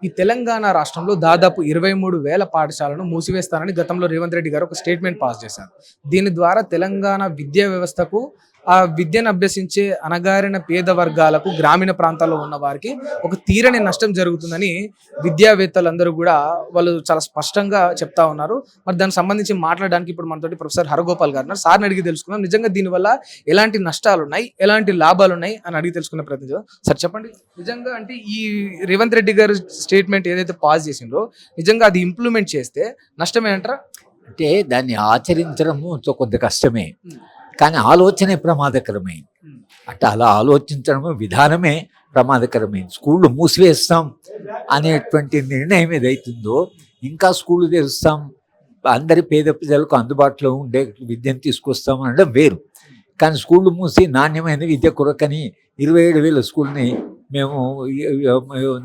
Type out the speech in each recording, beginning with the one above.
ఈ తెలంగాణ రాష్ట్రంలో దాదాపు 23,000 పాఠశాలను మూసివేస్తానని గతంలో రేవంత్ రెడ్డి గారు ఒక స్టేట్మెంట్ పాస్ చేశారు. దీని ద్వారా తెలంగాణ విద్యా వ్యవస్థకు ఆ విద్యను అభ్యసించే అణగారిన పేద వర్గాలకు గ్రామీణ ప్రాంతాల్లో ఉన్న వారికి ఒక తీరని నష్టం జరుగుతుందని విద్యావేత్తలందరూ కూడా వాళ్ళు చాలా స్పష్టంగా చెప్తా ఉన్నారు. మరి దానికి సంబంధించి మాట్లాడడానికి ఇప్పుడు మనతోటి ప్రొఫెసర్ హరగోపాల్ గారు ఉన్నారు. సార్ని అడిగి తెలుసుకుందాం నిజంగా దీనివల్ల ఎలాంటి నష్టాలు ఉన్నాయి, ఎలాంటి లాభాలు ఉన్నాయి అని అడిగి తెలుసుకునే ప్రయత్నం చేద్దాం. సార్ చెప్పండి, నిజంగా అంటే ఈ రేవంత్ రెడ్డి గారు స్టేట్మెంట్ ఏదైతే పాస్ చేసిండ్రో నిజంగా అది ఇంప్లిమెంట్ చేస్తే నష్టమే అంటారా? అంటే దాన్ని ఆచరించడము కొంత కష్టమే, కానీ ఆలోచనే ప్రమాదకరమే. అంటే అలా ఆలోచించడము విధానమే ప్రమాదకరమే. స్కూళ్ళు మూసివేస్తాం అనేటువంటి నిర్ణయం ఏదైతుందో, ఇంకా స్కూళ్ళు తెరుస్తాం, అందరి పేద ప్రజలకు అందుబాటులో ఉండే విద్యను తీసుకొస్తాం అనడం వేరు. కానీ స్కూళ్ళు మూసి నాణ్యమైన విద్య కొరకని 27,000 స్కూల్ని మేము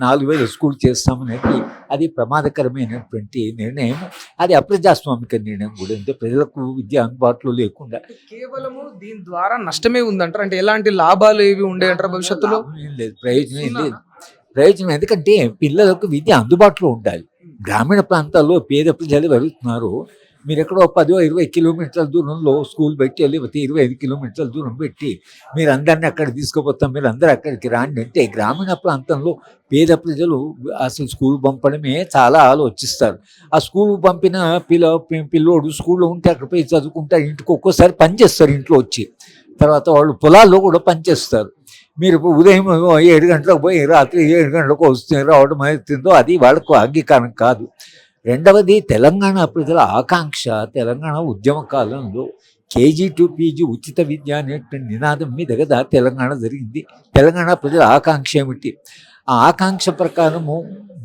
4,000 స్కూల్ చేస్తామనేది అది ప్రమాదకరమైనటువంటి నిర్ణయం. అది అప్రజాస్వామిక నిర్ణయం కూడా. అంటే ప్రజలకు విద్య అందుబాటులో లేకుండా కేవలము దీని ద్వారా నష్టమే ఉందంటారు. అంటే ఎలాంటి లాభాలు ఏవి ఉండే అంటారు భవిష్యత్తులో? ఏం లేదు, ప్రయోజనం ఏం లేదు. ప్రయోజనం ఎందుకంటే పిల్లలకు విద్య అందుబాటులో ఉండాలి. గ్రామీణ ప్రాంతాల్లో పేద ప్రజలు పెరుగుతున్నారు. మీరు ఎక్కడో 10-20 కిలోమీటర్ల దూరంలో స్కూల్ పెట్టి, లేకపోతే 25 కిలోమీటర్ల దూరం పెట్టి మీరు అందరినీ అక్కడ తీసుకుపోతాం, మీరు అందరూ అక్కడికి రాండి అంటే గ్రామీణ ప్రాంతంలో పేద ప్రజలు అసలు స్కూల్ పంపడమే చాలా ఆలోచిస్తారు. ఆ స్కూల్ పంపిన పిల్లోడు స్కూల్లో ఉంటే అక్కడ పోయి చదువుకుంటారు, ఇంటికి ఒక్కోసారి పనిచేస్తారు, ఇంట్లో వచ్చి తర్వాత వాళ్ళు పొలాల్లో కూడా పనిచేస్తారు. మీరు ఉదయం 7 గంటలకు పోయి రాత్రి 7 గంటలకు వస్తే రావడం అవుతుందో అది వాళ్ళకు అంగీకారం కాదు. రెండవది, తెలంగాణ ప్రజల ఆకాంక్ష. తెలంగాణ ఉద్యమ కాలంలో కేజీ టు పీజీ ఉచిత విద్య అనేటువంటి నినాదం మీద కదా తెలంగాణ జరిగింది. తెలంగాణ ప్రజల ఆకాంక్ష ఏమిటి? ఆ ఆకాంక్ష ప్రకారము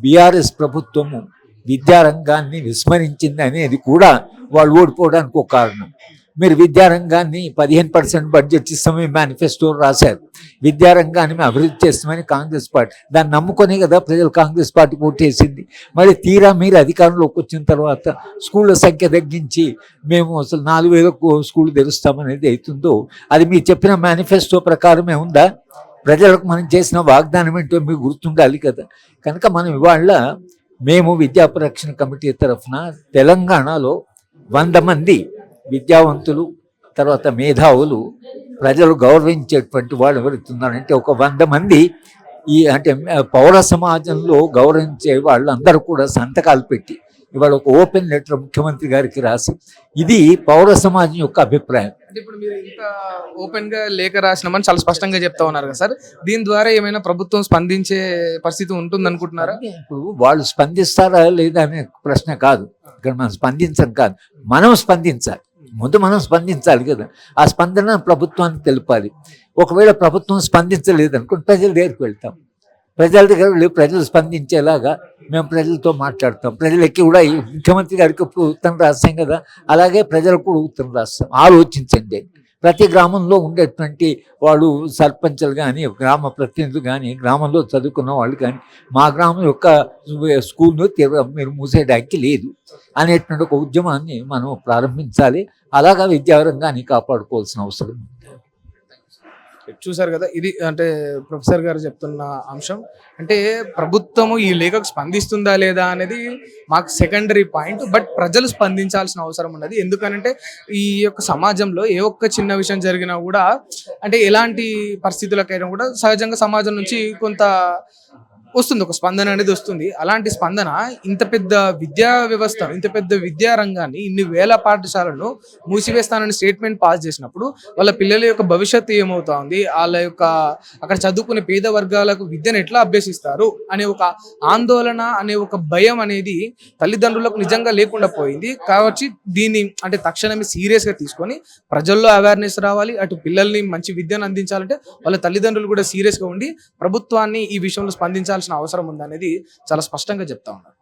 బీఆర్ఎస్ ప్రభుత్వము విద్యారంగాన్ని విస్మరించింది అనేది కూడా వాళ్ళు ఓడిపోవడానికి ఒక కారణం. మీరు విద్యారంగాన్ని 15% బడ్జెట్ ఇస్తామని మేనిఫెస్టో రాశారు. విద్యారంగాన్ని మేము అభివృద్ధి చేస్తామని కాంగ్రెస్ పార్టీ దాన్ని నమ్ముకొని కదా ప్రజలు కాంగ్రెస్ పార్టీకి ఓటేసింది. మరి తీరా మీరు అధికారంలోకి వచ్చిన తర్వాత స్కూళ్ళ సంఖ్య తగ్గించి మేము అసలు 4,000 స్కూళ్ళు తెరుస్తామనేది అవుతుందో అది మీరు చెప్పిన మేనిఫెస్టో ప్రకారమే ఉందా? ప్రజలకు మనం చేసిన వాగ్దానం ఏంటో మీకు గుర్తుండాలి కదా. కనుక మనం ఇవాళ మేము విద్యా పరిరక్షణ కమిటీ తరఫున తెలంగాణలో 100 మంది విద్యావంతులు, తర్వాత మేధావులు, ప్రజలు గౌరవించేటువంటి వాళ్ళు ఎవరుతున్నారంటే ఒక 100 మంది ఈ అంటే పౌర సమాజంలో గౌరవించే వాళ్ళందరూ కూడా సంతకాలు పెట్టి ఇవాళ ఒక ఓపెన్ లెటర్ ముఖ్యమంత్రి గారికి రాసి ఇది పౌర సమాజం యొక్క అభిప్రాయం. అంటే ఇప్పుడు మీరు ఇంత ఓపెన్ గా లేఖ రాసినామని చాలా స్పష్టంగా చెప్తా ఉన్నారు కదా సార్, దీని ద్వారా ఏమైనా ప్రభుత్వం స్పందించే పరిస్థితి ఉంటుంది అనుకుంటున్నారా? ఇప్పుడు వాళ్ళు స్పందిస్తారా లేదా అనే ప్రశ్న కాదు ఇక్కడ. మనం స్పందించం కాదు, మనం స్పందించాలి. ముందు మనం స్పందించాలి కదా. ఆ స్పందన ప్రభుత్వానికి తెలిపాలి. ఒకవేళ ప్రభుత్వం స్పందించలేదనుకోండి ప్రజల దగ్గరికి వెళ్తాం. ప్రజల దగ్గర వెళ్ళి ప్రజలు స్పందించేలాగా మేము ప్రజలతో మాట్లాడతాం. ప్రజలకి కూడా ముఖ్యమంత్రి గారికి ఇప్పుడు ఉత్తరం రాస్తాం కదా, అలాగే ప్రజలకు కూడా ఉత్తరం రాస్తాం. ఆలోచించండి. ప్రతి గ్రామంలో ఉండేటువంటి వాళ్ళు సర్పంచులు కానీ, గ్రామ ప్రతినిధులు కానీ, గ్రామంలో చదువుకున్న వాళ్ళు కానీ మా గ్రామం యొక్క స్కూల్ను మీరు మూసేయడానికి లేదు అనేటువంటి ఒక ఉద్యమాన్ని మనం ప్రారంభించాలి. అలాగా విద్యారంగాన్ని కాపాడుకోవాల్సిన అవసరం ఉంది. చూసారు కదా, ఇది అంటే ప్రొఫెసర్ గారు చెప్తున్న అంశం. అంటే ప్రభుత్వము ఈ లేఖకు స్పందిస్తుందా లేదా అనేది మాకు సెకండరీ పాయింట్, బట్ ప్రజలు స్పందించాల్సిన అవసరం ఉన్నది. ఎందుకనంటే ఈ యొక్క సమాజంలో ఏ ఒక్క చిన్న విషయం జరిగినా కూడా అంటే ఎలాంటి పరిస్థితులకైనా కూడా సహజంగా సమాజం నుంచి కొంత వస్తుంది, ఒక స్పందన అనేది వస్తుంది. అలాంటి స్పందన ఇంత పెద్ద విద్యా వ్యవస్థ, ఇంత పెద్ద విద్యా రంగాన్ని, ఇన్ని వేల పాఠశాలను మూసివేస్తానని స్టేట్మెంట్ పాస్ చేసినప్పుడు వాళ్ళ పిల్లల యొక్క భవిష్యత్తు ఏమవుతా ఉంది, వాళ్ళ యొక్క అక్కడ చదువుకునే పేద వర్గాలకు విద్యను ఎట్లా అభ్యసిస్తారు అనే ఒక ఆందోళన, అనే ఒక భయం అనేది తల్లిదండ్రులకు నిజంగా లేకుండా పోయింది. కాబట్టి దీన్ని అంటే తక్షణమే సీరియస్గా తీసుకొని ప్రజల్లో అవేర్నెస్ రావాలి. అటు పిల్లల్ని మంచి విద్యను అందించాలంటే వాళ్ళ తల్లిదండ్రులు కూడా సీరియస్గా ఉండి ప్రభుత్వాన్ని ఈ విషయంలో స్పందించాల్సిన అవసరం ఉందనేది చాలా స్పష్టంగా చెప్తా ఉన్నారు.